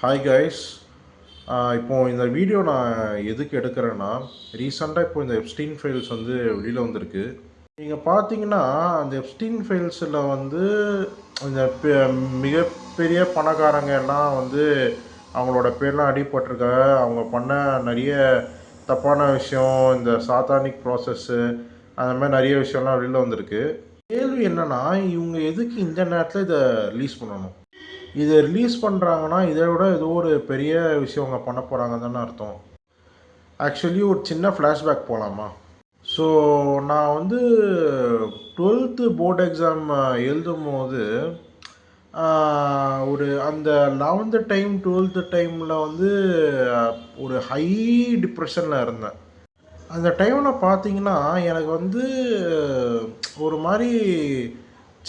Hi guys. இப்போது இந்த video நான் எதுக்கு எடுக்கிறேன்னா, ரீசெண்டாக இப்போ இந்த எப்ஸ்டீன் ஃபைல்ஸ் வந்து வெளியில் வந்திருக்கு. நீங்கள் பார்த்தீங்கன்னா அந்த எப்ஸ்டீன் ஃபைல்ஸில் வந்து இந்த மிகப்பெரிய பணக்காரங்க எல்லாம் வந்து அவங்களோட பேர்லாம் அடிபட்டிருக்க, அவங்க பண்ண நிறைய தப்பான விஷயம், இந்த சாத்தானிக் ப்ராசஸ்ஸு அந்த மாதிரி நிறைய விஷயம்லாம் வெளியில் வந்திருக்கு. கேள்வி என்னென்னா, இவங்க எதுக்கு இந்த நேரத்தில் இதை ரிலீஸ் பண்ணணும்? இதை ரிலீஸ் பண்ணுறாங்கன்னா இதை விட ஏதோ ஒரு பெரிய விஷயம் அவங்க பண்ண போகிறாங்கன்னு தானே அர்த்தம். ஆக்சுவலி ஒரு சின்ன ஃப்ளாஷ்பேக் போகலாமா? ஸோ நான் வந்து 12th போர்டு எக்ஸாம் எழுதும் போது ஒரு அந்த 11th டைம் 12th டைமில் வந்து ஒரு ஹை டிப்ரெஷனில் இருந்தேன். அந்த டைமில் பார்த்தீங்கன்னா எனக்கு வந்து ஒரு மாதிரி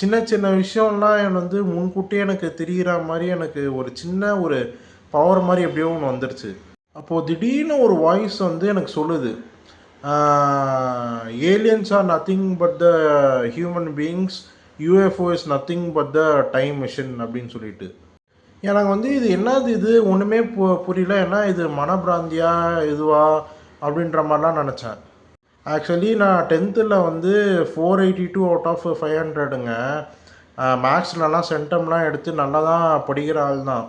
சின்ன சின்ன விஷயம்லாம் எனக்கு வந்து முன்கூட்டியே எனக்கு தெரிகிற மாதிரி எனக்கு ஒரு சின்ன ஒரு பவர் மாதிரி எப்படியோ ஒன்று வந்துடுச்சு. அப்போது திடீர்னு ஒரு வாய்ஸ் வந்து எனக்கு சொல்லுது, aliens are nothing but the human beings, UFO is nothing but the time machine அப்படின்னு சொல்லிட்டு. எனக்கு வந்து இது என்னது, இது ஒன்றுமே புரியல. ஏன்னா இது மனப்பிராந்தியா இதுவா அப்படின்ற மாதிரிலாம் நினச்சேன். ஆக்சுவலி நான் 10th வந்து 482 அவுட் ஆஃப் 500ங்க. மேக்ஸ்லலாம் சென்டம்லாம் எடுத்து நல்லா தான் படிக்கிற ஆள் தான்.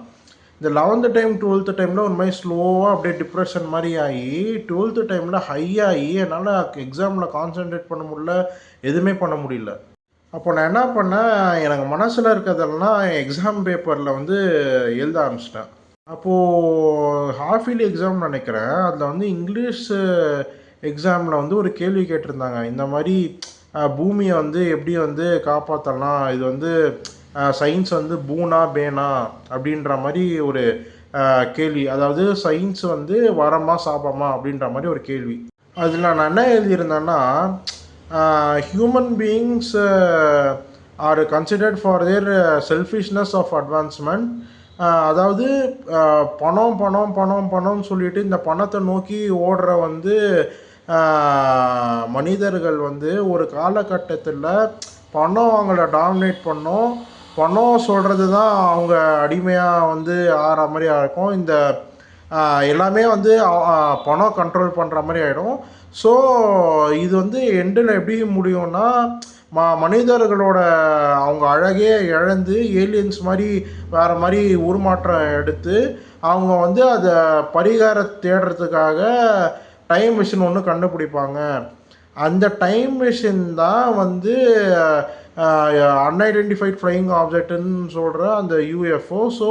இந்த 11th டைம் 12th டைமில் ஒரு மாதிரி ஸ்லோவாக அப்படியே டிப்ரெஷன் மாதிரி ஆகி 12th டைமில் ஹை ஆகி என்னால் எக்ஸாமில் கான்சென்ட்ரேட் பண்ண முடியல, எதுவுமே பண்ண முடியல. அப்போ நான் என்ன பண்ணேன், எனக்கு மனசில் இருக்கிறதெல்லாம் எக்ஸாம் பேப்பரில் வந்து எழுத ஆரம்பிச்சிட்டேன். அப்போது ஹாஃப் இயர்லி எக்ஸாம் நினைக்கிறேன், அதில் வந்து இங்கிலீஷ் எக்ஸாமில் வந்து ஒரு கேள்வி கேட்டிருந்தாங்க. இந்த மாதிரி பூமியை வந்து எப்படி வந்து காப்பாற்றலாம், இது வந்து சயின்ஸ் வந்து பூனா பேனா அப்படின்ற மாதிரி ஒரு கேள்வி. அதாவது சயின்ஸ் வந்து வரமா சாபமா அப்படின்ற மாதிரி ஒரு கேள்வி. அதில் நான் என்ன எழுதியிருந்தேன்னா, human beings are considered for their selfishness of advancement. அதாவது பணம் பணம் பணம் பணம்னு சொல்லிட்டு இந்த பணத்தை நோக்கி ஓடுற வந்து மனிதர்கள் வந்து ஒரு காலகட்டத்தில் பணம் அவங்கள டாமினேட் பண்ணோம், பணம் சொல்கிறது தான் அவங்க அடிமையாக வந்து ஆகிற மாதிரி இருக்கும். இந்த எல்லாமே வந்து பணம் கண்ட்ரோல் பண்ணுற மாதிரி ஆகிடும். ஸோ இது வந்து எண்டில் எப்படி முடியும்னா, மனிதர்களோட அவங்க அழகே இழந்து ஏலியன்ஸ் மாதிரி வேறு மாதிரி உருமாற்றம் எடுத்து அவங்க வந்து அதை பரிகாரம் தேடுறதுக்காக டைம் மிஷின் ஒன்று கண்டுபிடிப்பாங்க. அந்த டைம் மிஷின் தான் வந்து அன்ஐடென்டிஃபைட் ஃப்ளையிங் ஆப்ஜெக்ட்னு சொல்கிற அந்த யூஎஃப்ஓ. ஸோ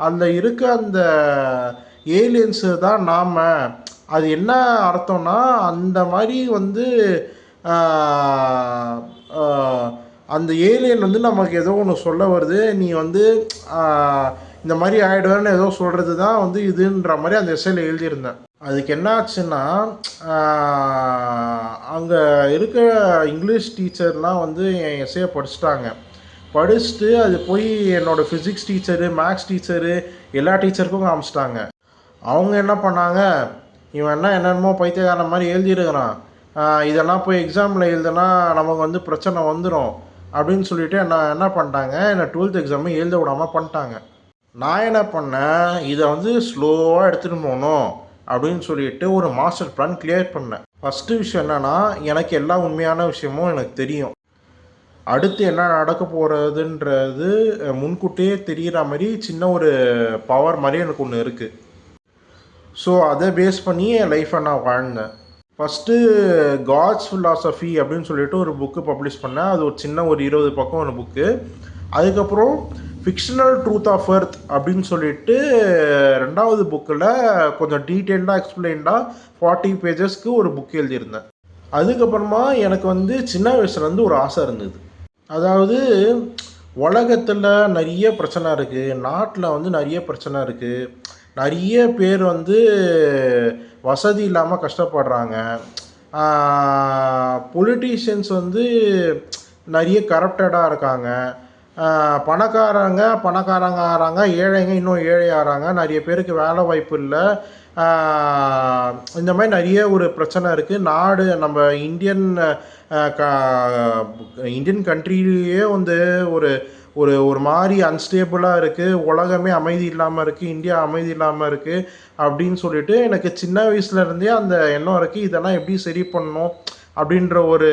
அதில் இருக்க அந்த ஏலியன்ஸு தான் நாம். அது என்ன அர்த்தம்னா, அந்த மாதிரி வந்து அந்த ஏலியன் வந்து நமக்கு ஏதோ ஒன்று சொல்ல வருது, நீ வந்து இந்த மாதிரி ஆகிடுவேன்னு ஏதோ சொல்கிறது தான் வந்து இதுன்ற மாதிரி அந்த எஸ்ஸையில் எழுதியிருந்தேன். அதுக்கு என்ன ஆச்சுன்னா, அங்கே இருக்க இங்கிலீஷ் டீச்சர்லாம் வந்து என் எஸ்ஸையை படிச்சுட்டாங்க. படிச்சுட்டு அது போய் என்னோடய ஃபிசிக்ஸ் டீச்சரு, மேக்ஸ் டீச்சரு, எல்லா டீச்சருக்கும் காமிச்சிட்டாங்க. அவங்க என்ன பண்ணாங்க, இவன் என்னென்னமோ பைத்தியக்காரன் மாதிரி எழுதியிருக்கிறான், இதெல்லாம் போய் எக்ஸாமில் எழுதுனா நமக்கு வந்து பிரச்சனை வந்துடும் அப்படின்னு சொல்லிவிட்டு என்ன பண்ணிட்டாங்க, என்னை 12th எக்ஸாமே எழுத விடாமல் பண்ணிட்டாங்க. நான் என்ன பண்ணேன், இதை வந்து ஸ்லோவாக எடுத்துகிட்டு போகணும் அப்படின்னு சொல்லிட்டு ஒரு மாஸ்டர் பிளான் கிளியர் பண்ணேன். ஃபஸ்ட்டு விஷயம் என்னென்னா, எனக்கு எல்லா உண்மையான விஷயமும் எனக்கு தெரியும். அடுத்து என்ன நடக்க போகிறதுன்றது முன்கூட்டியே தெரிகிற மாதிரி சின்ன ஒரு பவர் மாதிரி எனக்கு ஒன்று இருக்குது. ஸோ அதை பேஸ் பண்ணி என் லைஃப்பை நான் வாழ்ந்தேன். ஃபஸ்ட்டு காட்ஸ் ஃபிலாசபி அப்படின்னு சொல்லிட்டு ஒரு புக்கு பப்ளிஷ் பண்ணேன். அது ஒரு சின்ன ஒரு 20 பக்கம் ஒரு புக்கு. அதுக்கப்புறம் ஃபிக்ஷனல் ட்ரூத் ஆஃப் எர்த் அப்படின்னு சொல்லிட்டு 2வது புக்கில் கொஞ்சம் டீட்டெயில்டாக எக்ஸ்பிளைன்டாக 40 பேஜஸ்க்கு ஒரு புக் எழுதியிருந்தேன். அதுக்கப்புறமா எனக்கு வந்து சின்ன வயசுலேருந்து ஒரு ஆசை இருந்தது. அதாவது உலகத்தில் நிறைய பிரச்சனை இருக்குது, நாட்டில் வந்து நிறைய பிரச்சனை இருக்குது, நிறைய பேர் வந்து வசதி இல்லாமல் கஷ்டப்படுறாங்க, பொலிட்டீஷியன்ஸ் வந்து நிறைய கரப்டடாக இருக்காங்க, பணக்காரங்க பணக்காரங்க ஆகிறாங்க, ஏழைங்க இன்னும் ஏழை ஆகிறாங்க, நிறைய பேருக்கு வேலை வாய்ப்பு இல்லை. இந்த மாதிரி நிறைய ஒரு பிரச்சனை இருக்குது. நாடு நம்ம இந்தியன் கண்ட்ரிலேயே வந்து ஒரு ஒரு ஒரு மாதிரி அன்ஸ்டேபிளாக இருக்குது, உலகமே அமைதி இல்லாமல் இருக்குது, இந்தியா அமைதி இல்லாமல் இருக்குது அப்படின்னு சொல்லிட்டு எனக்கு சின்ன வயசுலேருந்தே அந்த எண்ணம் இருக்குது. இதெல்லாம் எப்படி சரி பண்ணணும் அப்படின்ற ஒரு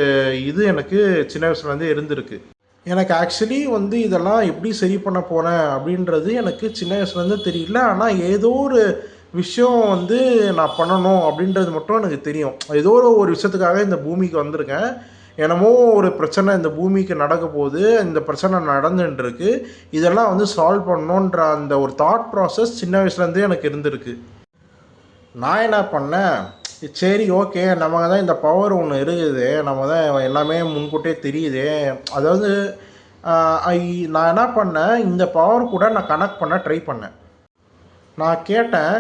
இது எனக்கு சின்ன வயசுலேருந்தே இருந்திருக்கு. எனக்கு ஆக்சுவலி வந்து இதெல்லாம் எப்படி சரி பண்ண போகிறேன் அப்படின்றது எனக்கு சின்ன வயசுலேருந்து தெரியல. ஆனால் ஏதோ ஒரு விஷயம் வந்து நான் பண்ணணும் அப்படின்றது மட்டும் எனக்கு தெரியும். ஏதோ ஒரு விஷயத்துக்காக இந்த பூமிக்கு வந்திருக்கேன். என்னமோ ஒரு பிரச்சனை இந்த பூமிக்கு நடக்க போகுது, இந்த பிரச்சனை நடந்துட்டுருக்கு, இதெல்லாம் வந்து சால்வ் பண்ணணுன்ற அந்த ஒரு தாட் ப்ராசஸ் சின்ன வயசுலேருந்தே எனக்கு இருந்திருக்கு. நான் என்ன பண்ணேன், சரி ஓகே நமக்கு தான் இந்த பவர் ஒன்று இருக்குது, நம்ம தான் எல்லாமே முன்கூட்டியே தெரியுது. அதாவது நான் என்ன பண்ணேன், இந்த பவர் கூட நான் கனெக்ட் பண்ண ட்ரை பண்ணேன். நான் கேட்டேன்,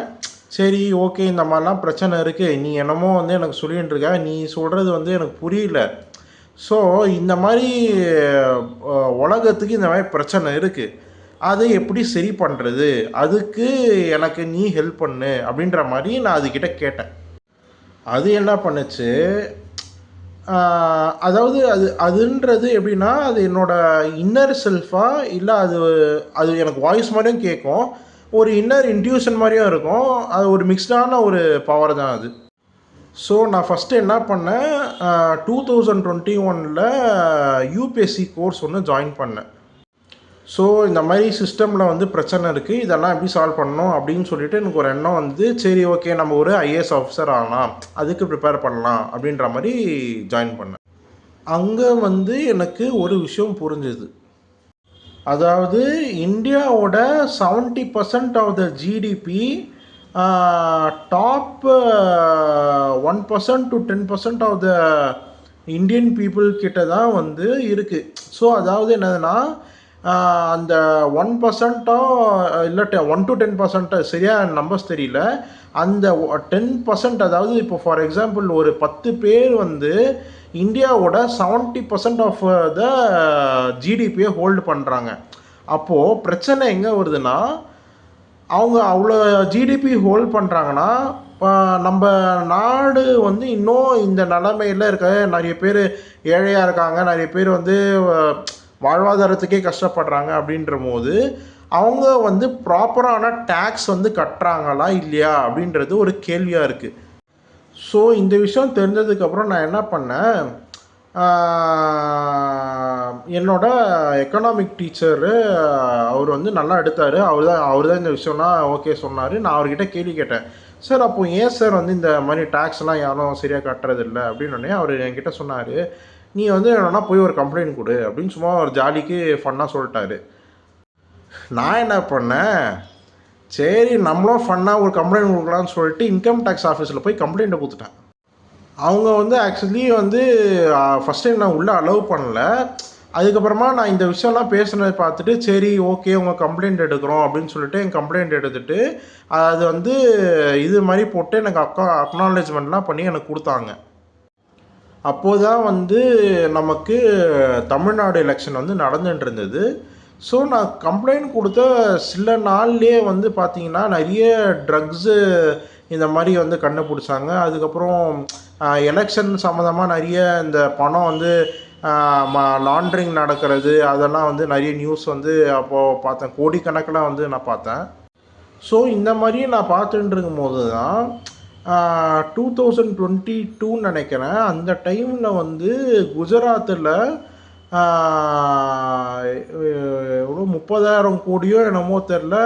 சரி ஓகே இந்த மாதிரிலாம் பிரச்சனை இருக்குது, நீ என்னமோ வந்து எனக்கு சொல்லிகிட்டு இருக்க, நீ சொல்கிறது வந்து எனக்கு புரியல. ஸோ இந்த மாதிரி உலகத்துக்கு இந்த மாதிரி பிரச்சனை இருக்குது, அதை எப்படி சரி பண்ணுறது, அதுக்கு எனக்கு நீ ஹெல்ப் பண்ணு அப்படின்ற மாதிரி நான் அதுக்கிட்ட கேட்டேன். அது என்ன பண்ணுச்சு, அதாவது அதுன்றது எப்படின்னா, அது என்னோடய இன்னர் செல்ஃபாக இல்லை, அது அது எனக்கு வாய்ஸ் மாதிரியும் கேட்கும், ஒரு இன்னர் இன்ட்யூஷன் மாதிரியும் இருக்கும். அது ஒரு மிக்ஸ்டான ஒரு பவர் தான் அது. ஸோ நான் ஃபஸ்ட்டு என்ன பண்ணேன், 2021 யூபிஎஸ்சி கோர்ஸ் ஒன்று ஜாயின் பண்ணேன். ஸோ இந்த மாதிரி சிஸ்டமில் வந்து பிரச்சனை இருக்குது, இதெல்லாம் எப்படி சால்வ் பண்ணணும் அப்படின்னு சொல்லிட்டு எனக்கு ஒரு எண்ணம் வந்து, சரி ஓகே நம்ம ஒரு ஐஏஎஸ் ஆஃபீஸர் ஆகலாம், அதுக்கு ப்ரிப்பேர் பண்ணலாம் அப்படின்ற மாதிரி ஜாயின் பண்ணேன். அங்கே வந்து எனக்கு ஒரு விஷயம் புரிஞ்சுது. அதாவது இந்தியாவோட 70% of the GDP top 1% to 10% of the Indian people கிட்ட தான் வந்து இருக்குது. ஸோ அதாவது என்னதுன்னா, அந்த 1%ஓ இல்லை 1 to 10% சரியாக நம்பர்ஸ் தெரியல, அந்த 10%, அதாவது இப்போ ஃபார் எக்ஸாம்பிள் ஒரு 10 பேர் வந்து இந்தியாவோட 70% ஆஃப் த ஜிடிபியை ஹோல்டு பண்ணுறாங்க. அப்போது பிரச்சனை எங்கே வருதுன்னா, அவங்க அவ்வளோ ஜிடிபி ஹோல்ட் பண்ணுறாங்கன்னா, நம்ம நாடு வந்து இன்னும் இந்த நிலைமையில் இருக்க, நிறைய பேர் ஏழையாக இருக்காங்க, நிறைய பேர் வந்து வாழ்வாதாரத்துக்கே கஷ்டப்படுறாங்க. அப்படின்ற போது அவங்க வந்து ப்ராப்பரான டேக்ஸ் வந்து கட்டுறாங்களா இல்லையா அப்படின்றது ஒரு கேள்வியாக இருக்குது. ஸோ இந்த விஷயம் தெரிஞ்சதுக்கப்புறம் நான் என்ன பண்ணேன், என்னோட எக்கனாமிக் டீச்சரு அவர் வந்து நல்லா எடுத்தார். அவர் தான் இந்த விஷயம்லாம் ஓகே சொன்னார். நான் அவர்கிட்ட கேள்வி கேட்டேன், சார் அப்போ ஏன் சார் வந்து இந்த மாதிரி டேக்ஸ்லாம் யாரும் சரியாக கட்டுறதில்ல அப்படின்னோடனே அவர் என்கிட்ட சொன்னார், நீ வந்து என்னன்னா போய் ஒரு கம்ப்ளைண்ட் கொடு அப்படின்னு சும்மா ஒரு ஜாலிக்கு ஃபன்னாக சொல்லிட்டாரு. நான் என்ன பண்ணேன், சரி நம்மளும் ஃபன்னாக ஒரு கம்ப்ளைண்ட் கொடுக்கலான்னு சொல்லிட்டு இன்கம் டேக்ஸ் ஆஃபீஸில் போய் கம்ப்ளைண்ட்டை கொடுத்துட்டேன். அவங்க வந்து ஆக்சுவலி வந்து ஃபஸ்ட் டைம் நான் உள்ளே அலோவ் பண்ணல. அதுக்கப்புறமா நான் இந்த விஷயம்லாம் பேசுனதை பார்த்துட்டு, சரி ஓகே உங்கள் கம்ப்ளைண்ட் எடுக்கிறோம் அப்படின்னு சொல்லிட்டு என் கம்ப்ளைண்ட் எடுத்துகிட்டு அது வந்து இது மாதிரி போட்டு எனக்கு அக்னாலேஜ்மெண்ட்லாம் பண்ணி எனக்கு கொடுத்தாங்க. அப்போது தான் வந்து நமக்கு தமிழ்நாடு எலெக்ஷன் வந்து நடந்துட்டு இருந்தது. ஸோ நான் கம்ப்ளைண்ட் கொடுத்த சில நாள்லேயே வந்து பார்த்திங்கன்னா நிறைய ட்ரக்ஸு இந்த மாதிரி வந்து கண்டுபிடிச்சாங்க. அதுக்கப்புறம் எலெக்ஷன் சம்மந்தமாக நிறைய இந்த பணம் வந்து லாண்ட்ரிங் நடக்கிறது, அதெல்லாம் வந்து நிறைய நியூஸ் வந்து அப்போது பார்த்தேன், கோடிக்கணக்கில் வந்து நான் பார்த்தேன். ஸோ இந்த மாதிரி நான் பார்த்துட்டு இருக்கும்போது தான் 2022 நினைக்கிறேன், அந்த டைமில் வந்து குஜராத்தில் எவ்வளோ 30,000 கோடியோ என்னமோ தெரில,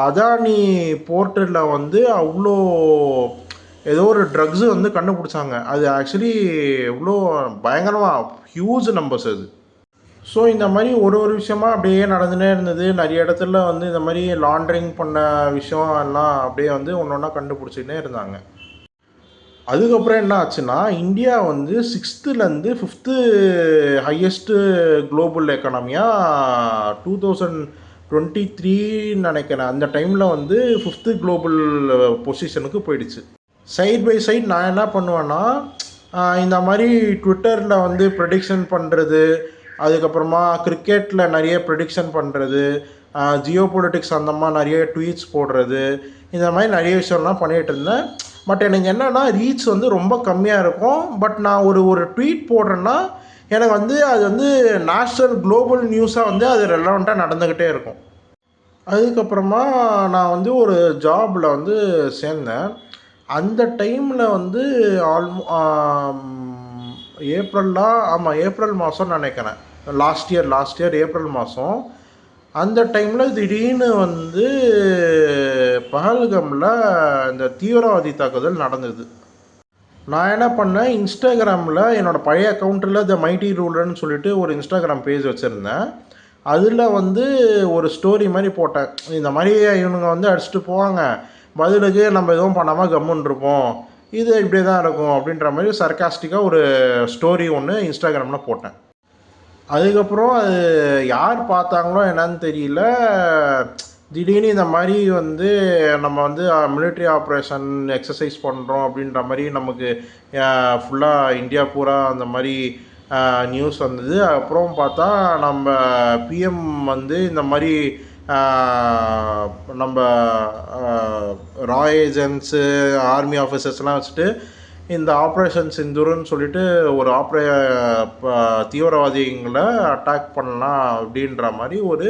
அதானி போர்ட்டில் வந்து அவ்வளோ ஏதோ ஒரு ட்ரக்ஸு வந்து கண்டுபிடிச்சாங்க. அது ஆக்சுவலி எவ்வளோ பயங்கரமாக ஹியூஜ் நம்பர்ஸ் அது. ஸோ இந்த மாதிரி ஒரு விஷயமா அப்படியே நடந்துகிட்டே இருந்தது. நிறைய இடத்துல வந்து இந்த மாதிரி லாண்ட்ரிங் பண்ண விஷயம் எல்லாம் அப்படியே வந்து ஒன்று ஒன்றா கண்டுபிடிச்சிக்கிட்டே இருந்தாங்க. அதுக்கப்புறம் என்ன ஆச்சுன்னா, இந்தியா வந்து 6th-லேருந்து 5th ஹையஸ்ட்டு குளோபல் எக்கானமியாக 2023 நினைக்கிறேன், அந்த டைமில் வந்து 5th குளோபல் பொசிஷனுக்கு போயிடுச்சு. சைட் பை சைட் நான் என்ன பண்ணுவேன்னா, இந்த மாதிரி ட்விட்டரில் வந்து ப்ரெடிக்ஷன் பண்ணுறது, அதுக்கப்புறமா கிரிக்கெட்டில் நிறைய ப்ரெடிக்ஷன் பண்ணுறது, ஜியோ பொலிட்டிக்ஸ் அந்த மாதிரி நிறைய ட்வீட்ஸ் போடுறது, இந்த மாதிரி நிறைய விஷயம்லாம் பண்ணிகிட்டு இருந்தேன். பட் எனக்கு என்னென்னா ரீச் வந்து ரொம்ப கம்மியாக இருக்கும். பட் நான் ஒரு ட்வீட் போடுறேன்னா எனக்கு வந்து அது வந்து நேஷ்னல் குளோபல் நியூஸாக வந்து அது ரெலவெண்ட்டாக நடந்துக்கிட்டே இருக்கும். அதுக்கப்புறமா நான் வந்து ஒரு ஜாபில் வந்து சேர்ந்தேன். அந்த டைமில் வந்து ஏப்ரல் மாதம் நினைக்கிறேன். லாஸ்ட் இயர் ஏப்ரல் மாதம். அந்த டைமில் திடீர்னு வந்து பஹல்கமில் இந்த தீவிரவாதி தாக்குதல் நடந்தது. நான் என்ன பண்ணேன், இன்ஸ்டாகிராமில் என்னோடய பழைய அக்கௌண்ட்டில் த மைட்டி ரூலர்னு சொல்லிட்டு ஒரு இன்ஸ்டாகிராம் பேஜ் வச்சுருந்தேன். அதில் வந்து ஒரு ஸ்டோரி மாதிரி போட்டேன். இந்த மாதிரி இவனுங்க வந்து அடிச்சுட்டு போவாங்க, பதிலுக்கு நம்ம எதுவும் பண்ணாமல் கம்முன்னு இருப்போம், இது இப்படி தான் இருக்கும் அப்படின்ற மாதிரி சர்காஸ்டிக்காக ஒரு ஸ்டோரி ஒன்று இன்ஸ்டாகிராமில் போட்டேன். அதுக்கப்புறம் அது யார் பார்த்தாங்களோ என்னன்னு தெரியல, திடீர்னு இந்த மாதிரி வந்து நம்ம வந்து மிலிட்ரி ஆப்ரேஷன் எக்ஸசைஸ் பண்ணுறோம் அப்படின்ற மாதிரி நமக்கு ஃபுல்லாக இந்தியா பூரா அந்த மாதிரி நியூஸ் வந்தது. அப்புறம் பார்த்தா நம்ம பிஎம் வந்து இந்த மாதிரி நம்ம ரா ஏஜென்ட்ஸு, ஆர்மி ஆஃபீஸர்ஸ்லாம் வச்சுட்டு இந்த ஆப்ரேஷன் சிந்தூர்னு சொல்லிட்டு ஒரு தீவிரவாதிகளை அட்டாக் பண்ணலாம் அப்படின்ற மாதிரி ஒரு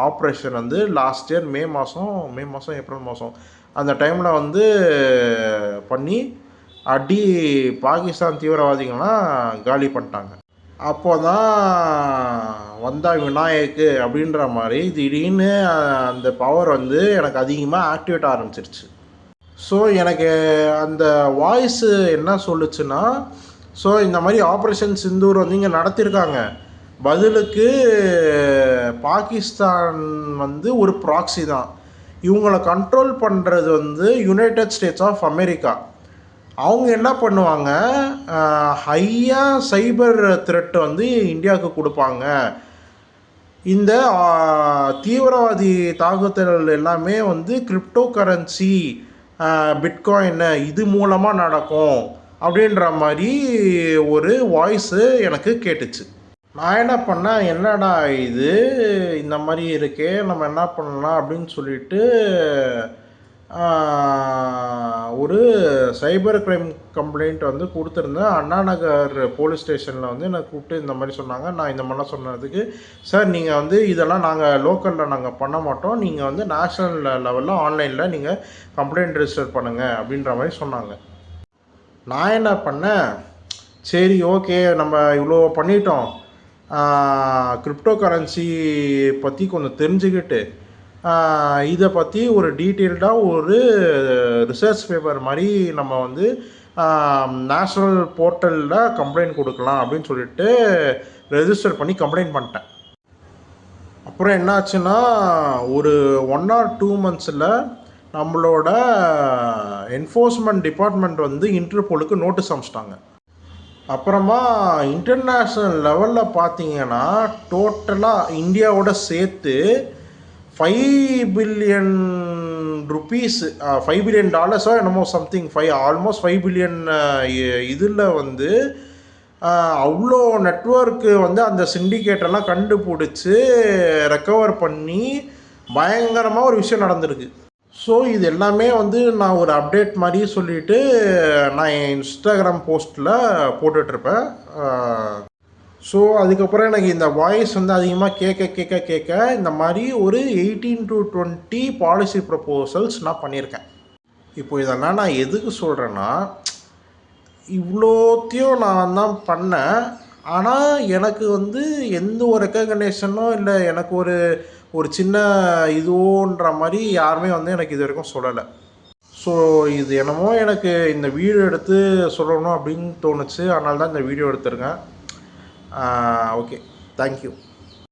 ஆப்ரேஷன் வந்து லாஸ்ட் இயர் மே மாதம் ஏப்ரல் மாதம் அந்த டைமில் வந்து பண்ணி பாகிஸ்தான் தீவிரவாதிகள்லாம் காலி பண்ணிட்டாங்க. அப்போ தான் வந்தா விநாயக்கு அப்படின்ற மாதிரி திடீர்னு அந்த பவர் வந்து எனக்கு அதிகமாக ஆக்டிவேட் ஆரம்பிச்சிருச்சு. ஸோ எனக்கு அந்த வாய்ஸு என்ன சொல்லுச்சுன்னா, ஸோ இந்த மாதிரி ஆப்ரேஷன் சிந்தூர் வந்து இங்கே நடத்தியிருக்காங்க, பதிலுக்கு பாகிஸ்தான் வந்து ஒரு ப்ராக்ஸி தான், இவங்களை கண்ட்ரோல் பண்ணுறது வந்து யுனைடெட் ஸ்டேட்ஸ் ஆஃப் அமெரிக்கா. அவங்க என்ன பண்ணுவாங்க, ஹையாக சைபர் த்ரெட் வந்து இந்தியாவுக்கு கொடுப்பாங்க. இந்த தீவிரவாதி தாக்குதல் எல்லாமே வந்து கிரிப்டோ கரன்சி, பிட்காயின் இது மூலமாக நடக்கும் அப்படின்ற மாதிரி ஒரு வாய்ஸு எனக்கு கேட்டுச்சு. நான் என்ன பண்ணேன், என்னடா இது இந்த மாதிரி இருக்கே, நம்ம என்ன பண்ணலாம் அப்படின்னு சொல்லிட்டு ஒரு சைபர் க்ரைம் கம்ப்ளைண்ட் வந்து கொடுத்துருந்தேன். அண்ணா நகர் போலீஸ் ஸ்டேஷனில் வந்து என்னை கூப்பிட்டு இந்த மாதிரி சொன்னாங்க. நான் இந்த மாதிரிலாம் சொன்னதுக்கு, சார் நீங்கள் வந்து இதெல்லாம் நாங்கள் லோக்கலில் நாங்கள் பண்ண மாட்டோம், நீங்கள் வந்து நேஷ்னல் லெவலில் ஆன்லைனில் நீங்கள் கம்ப்ளைண்ட் ரெஜிஸ்டர் பண்ணுங்கள் அப்படின்ற மாதிரி சொன்னாங்க. நான் என்ன பண்ணேன், சரி ஓகே நம்ம இவ்வளோ பண்ணிட்டோம், கிரிப்டோ கரன்சி பற்றி கொஞ்சம் தெரிஞ்சுக்கிட்டு இதை பற்றி ஒரு டீட்டெயில்டாக ஒரு ரிசர்ச் பேப்பர் மாதிரி நம்ம வந்து நேஷ்னல் போர்ட்டலில் கம்ப்ளைண்ட் கொடுக்கலாம் அப்படின்னு சொல்லிட்டு ரெஜிஸ்டர் பண்ணி கம்ப்ளைண்ட் பண்ணிட்டேன். அப்புறம் என்னாச்சுன்னா, ஒரு 1 or 2 monthஸில் நம்மளோட என்ஃபோர்ஸ்மெண்ட் டிபார்ட்மெண்ட் வந்து இன்டர்போலுக்கு நோட்டீஸ் அனுப்பிச்சிட்டாங்க. அப்புறமா இன்டர்நேஷ்னல் லெவலில் பார்த்தீங்கன்னா டோட்டலாக இந்தியாவோட சேர்த்து $5 billion $5 billion என்னமோ சம்திங் ஆல்மோஸ்ட் 5 billion இதில் வந்து அவ்வளோ நெட்வொர்க்கு வந்து அந்த சிண்டிகேட்டெல்லாம் கண்டுபிடிச்சி ரெக்கவர் பண்ணி பயங்கரமாக ஒரு விஷயம் நடந்திருக்கு. ஸோ இது எல்லாமே வந்து நான் ஒரு அப்டேட் மாதிரி சொல்லிவிட்டு நான் என் இன்ஸ்டாகிராம் போஸ்ட்டில் போட்டுட்ருப்பேன். ஸோ அதுக்கப்புறம் எனக்கு இந்த வாய்ஸ் வந்து அதிகமாக கேட்க இந்த மாதிரி ஒரு 18 to 20 பாலிசி ப்ரப்போசல்ஸ் நான் பண்ணியிருக்கேன். இப்போ இதெல்லாம் நான் எதுக்கு சொல்கிறேன்னா, இவ்வளோத்தையும் நான் தான் பண்ணேன், ஆனால் எனக்கு வந்து எந்த ஒரு ரெக்கக்னேஷனோ இல்லை எனக்கு ஒரு சின்ன இதுவோன்ற மாதிரி யாருமே வந்து எனக்கு இது வரைக்கும் சொல்லலை. ஸோ இது என்னமோ எனக்கு இந்த வீடியோ எடுத்து சொல்லணும் அப்படின்னு தோணுச்சு, அதனால தான் இந்த வீடியோ எடுத்திருக்கேன். Okay, thank you.